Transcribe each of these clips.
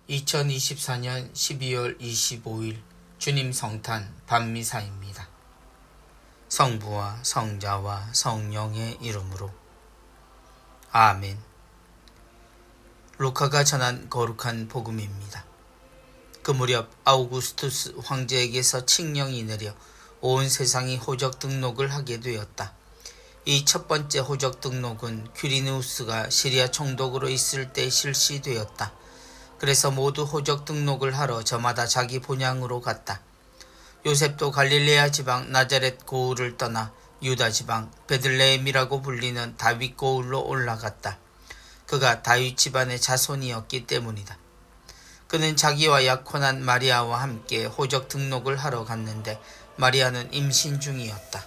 2024년 12월 25일 주님 성탄 밤미사입니다. 성부와 성자와 성령의 이름으로 아멘. 루카가 전한 거룩한 복음입니다. 그 무렵 아우구스투스 황제에게서 칙령이 내려 온 세상이 호적 등록을 하게 되었다. 이 첫 번째 호적 등록은 퀴리누스가 시리아 총독으로 있을 때 실시되었다. 그래서 모두 호적 등록을 하러 저마다 자기 본향으로 갔다. 요셉도 갈릴레아 지방 나자렛 고을을 떠나 유다 지방 베들레헴이라고 불리는 다윗 고을로 올라갔다. 그가 다윗 집안의 자손이었기 때문이다. 그는 자기와 약혼한 마리아와 함께 호적 등록을 하러 갔는데 마리아는 임신 중이었다.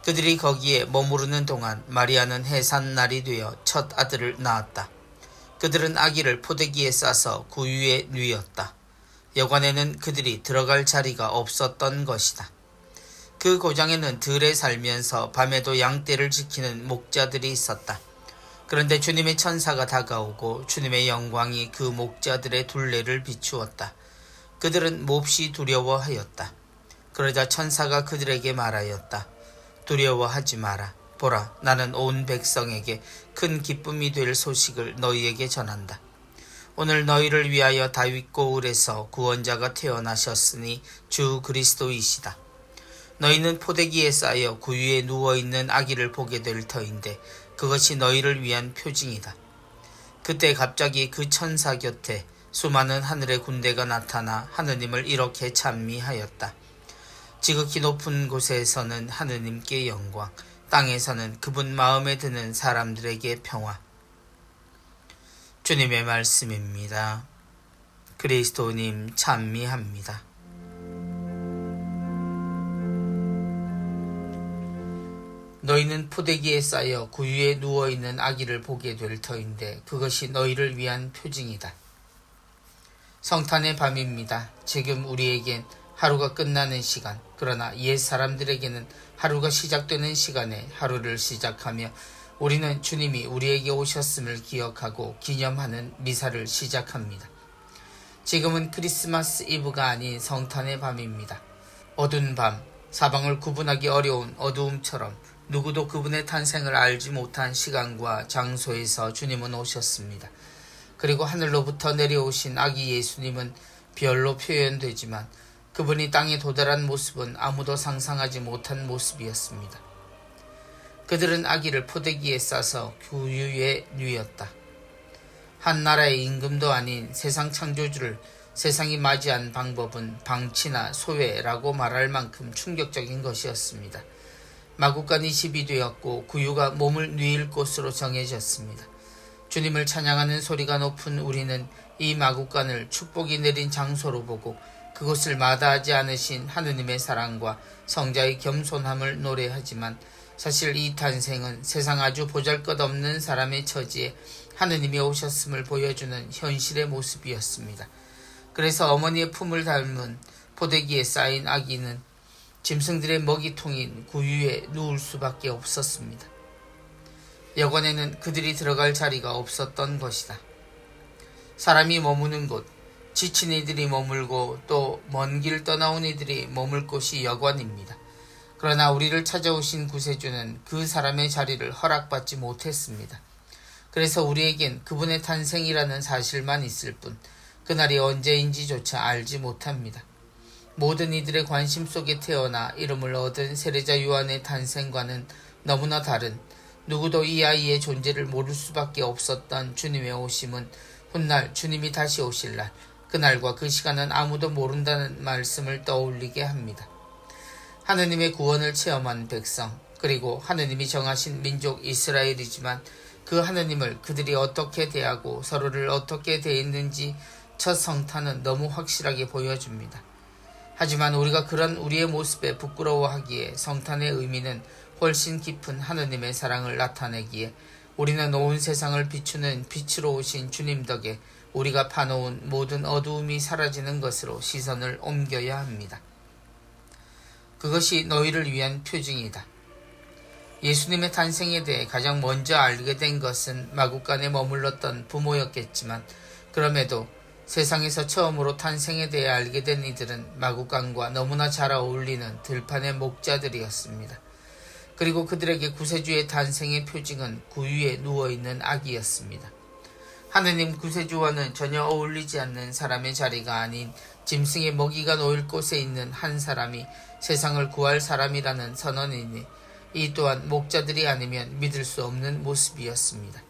그들이 거기에 머무르는 동안 마리아는 해산날이 되어 첫 아들을 낳았다. 그들은 아기를 포대기에 싸서 구유에 누였다. 여관에는 그들이 들어갈 자리가 없었던 것이다. 그 고장에는 들에 살면서 밤에도 양떼를 지키는 목자들이 있었다. 그런데 주님의 천사가 다가오고 주님의 영광이 그 목자들의 둘레를 비추었다. 그들은 몹시 두려워하였다. 그러자 천사가 그들에게 말하였다. 두려워하지 마라. 보라, 나는 온 백성에게 큰 기쁨이 될 소식을 너희에게 전한다. 오늘 너희를 위하여 다윗 고을에서 구원자가 태어나셨으니 주 그리스도이시다. 너희는 포대기에 쌓여 구유에 누워있는 아기를 보게 될 터인데 그것이 너희를 위한 표징이다. 그때 갑자기 그 천사 곁에 수많은 하늘의 군대가 나타나 하느님을 이렇게 찬미하였다. 지극히 높은 곳에서는 하느님께 영광, 땅에서는 그분 마음에 드는 사람들에게 평화. 주님의 말씀입니다. 그리스도님 찬미합니다. 너희는 포대기에 쌓여 구유에 누워있는 아기를 보게 될 터인데 그것이 너희를 위한 표징이다. 성탄의 밤입니다. 지금 우리에겐 하루가 끝나는 시간, 그러나 옛 사람들에게는 하루가 시작되는 시간에 하루를 시작하며 우리는 주님이 우리에게 오셨음을 기억하고 기념하는 미사를 시작합니다. 지금은 크리스마스 이브가 아닌 성탄의 밤입니다. 어두운 밤, 사방을 구분하기 어려운 어두움처럼 누구도 그분의 탄생을 알지 못한 시간과 장소에서 주님은 오셨습니다. 그리고 하늘로부터 내려오신 아기 예수님은 별로 표현되지만 그분이 땅에 도달한 모습은 아무도 상상하지 못한 모습이었습니다. 그들은 아기를 포대기에 싸서 구유에 누였다. 한 나라의 임금도 아닌 세상 창조주를 세상이 맞이한 방법은 방치나 소외라고 말할 만큼 충격적인 것이었습니다. 마구간이 집이 되었고 구유가 몸을 누일 곳으로 정해졌습니다. 주님을 찬양하는 소리가 높은 우리는 이 마구간을 축복이 내린 장소로 보고 그곳을 마다하지 않으신 하느님의 사랑과 성자의 겸손함을 노래하지만 사실 이 탄생은 세상 아주 보잘것없는 사람의 처지에 하느님이 오셨음을 보여주는 현실의 모습이었습니다. 그래서 어머니의 품을 닮은 포대기에 쌓인 아기는 짐승들의 먹이통인 구유에 누울 수밖에 없었습니다. 여관에는 그들이 들어갈 자리가 없었던 것이다. 사람이 머무는 곳, 지친 이들이 머물고 또 먼 길 떠나온 이들이 머물 곳이 여관입니다. 그러나 우리를 찾아오신 구세주는 그 사람의 자리를 허락받지 못했습니다. 그래서 우리에겐 그분의 탄생이라는 사실만 있을 뿐 그날이 언제인지조차 알지 못합니다. 모든 이들의 관심 속에 태어나 이름을 얻은 세례자 요한의 탄생과는 너무나 다른, 누구도 이 아이의 존재를 모를 수밖에 없었던 주님의 오심은 훗날 주님이 다시 오실 날, 그날과 그 시간은 아무도 모른다는 말씀을 떠올리게 합니다. 하느님의 구원을 체험한 백성, 그리고 하느님이 정하신 민족 이스라엘이지만 그 하느님을 그들이 어떻게 대하고 서로를 어떻게 대했는지 첫 성탄은 너무 확실하게 보여줍니다. 하지만 우리가 그런 우리의 모습에 부끄러워하기에 성탄의 의미는 훨씬 깊은 하느님의 사랑을 나타내기에 우리는 온 세상을 비추는 빛으로 오신 주님 덕에 우리가 파놓은 모든 어두움이 사라지는 것으로 시선을 옮겨야 합니다. 그것이 너희를 위한 표징이다. 예수님의 탄생에 대해 가장 먼저 알게 된 것은 마구간에 머물렀던 부모였겠지만 그럼에도 세상에서 처음으로 탄생에 대해 알게 된 이들은 마구간과 너무나 잘 어울리는 들판의 목자들이었습니다. 그리고 그들에게 구세주의 탄생의 표징은 구유에 누워있는 아기였습니다. 하느님 구세주와는 전혀 어울리지 않는 사람의 자리가 아닌 짐승의 먹이가 놓일 곳에 있는 한 사람이 세상을 구할 사람이라는 선언이니 이 또한 목자들이 아니면 믿을 수 없는 모습이었습니다.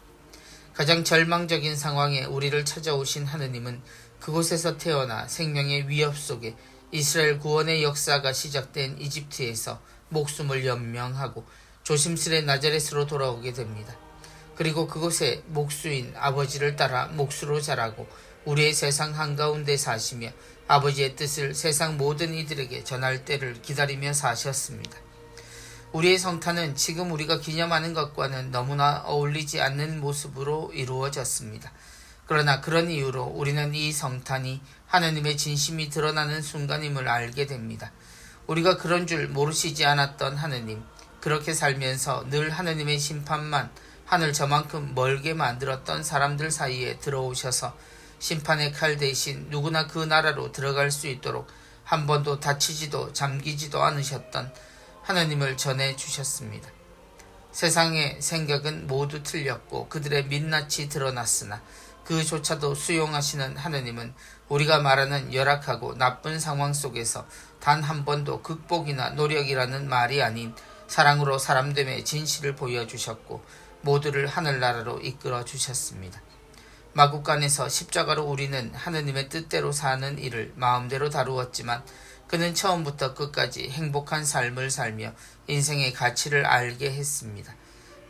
가장 절망적인 상황에 우리를 찾아오신 하느님은 그곳에서 태어나 생명의 위협 속에 이스라엘 구원의 역사가 시작된 이집트에서 목숨을 연명하고 조심스레 나자렛으로 돌아오게 됩니다. 그리고 그곳에 목수인 아버지를 따라 목수로 자라고 우리의 세상 한가운데 사시며 아버지의 뜻을 세상 모든 이들에게 전할 때를 기다리며 사셨습니다. 우리의 성탄은 지금 우리가 기념하는 것과는 너무나 어울리지 않는 모습으로 이루어졌습니다. 그러나 그런 이유로 우리는 이 성탄이 하느님의 진심이 드러나는 순간임을 알게 됩니다. 우리가 그런 줄 모르시지 않았던 하느님, 그렇게 살면서 늘 하느님의 심판만 하늘 저만큼 멀게 만들었던 사람들 사이에 들어오셔서 심판의 칼 대신 누구나 그 나라로 들어갈 수 있도록 한 번도 다치지도 잠기지도 않으셨던 하느님을 전해주셨습니다. 세상의 생각은 모두 틀렸고 그들의 민낯이 드러났으나 그조차도 수용하시는 하느님은 우리가 말하는 열악하고 나쁜 상황 속에서 단 한 번도 극복이나 노력이라는 말이 아닌 사랑으로 사람됨의 진실을 보여주셨고 모두를 하늘나라로 이끌어 주셨습니다. 마구간에서 십자가로 우리는 하느님의 뜻대로 사는 일을 마음대로 다루었지만 그는 처음부터 끝까지 행복한 삶을 살며 인생의 가치를 알게 했습니다.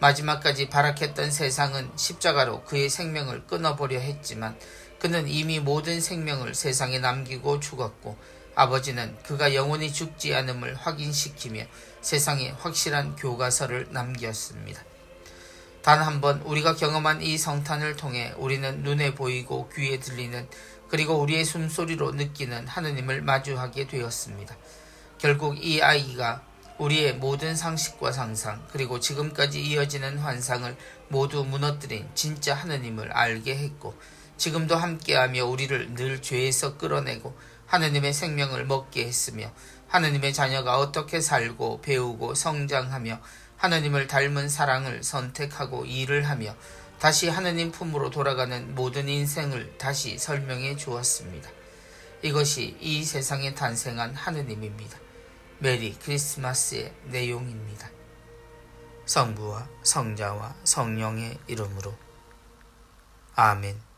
마지막까지 발악했던 세상은 십자가로 그의 생명을 끊어보려 했지만 그는 이미 모든 생명을 세상에 남기고 죽었고 아버지는 그가 영원히 죽지 않음을 확인시키며 세상에 확실한 교과서를 남겼습니다. 단 한 번 우리가 경험한 이 성탄을 통해 우리는 눈에 보이고 귀에 들리는 그리고 우리의 숨소리로 느끼는 하느님을 마주하게 되었습니다. 결국 이 아이가 우리의 모든 상식과 상상 그리고 지금까지 이어지는 환상을 모두 무너뜨린 진짜 하느님을 알게 했고 지금도 함께하며 우리를 늘 죄에서 끌어내고 하느님의 생명을 먹게 했으며 하느님의 자녀가 어떻게 살고 배우고 성장하며 하느님을 닮은 사랑을 선택하고 일을 하며 다시 하느님 품으로 돌아가는 모든 인생을 다시 설명해 주었습니다. 이것이 이 세상에 탄생한 하느님입니다. 메리 크리스마스의 내용입니다. 성부와 성자와 성령의 이름으로 아멘.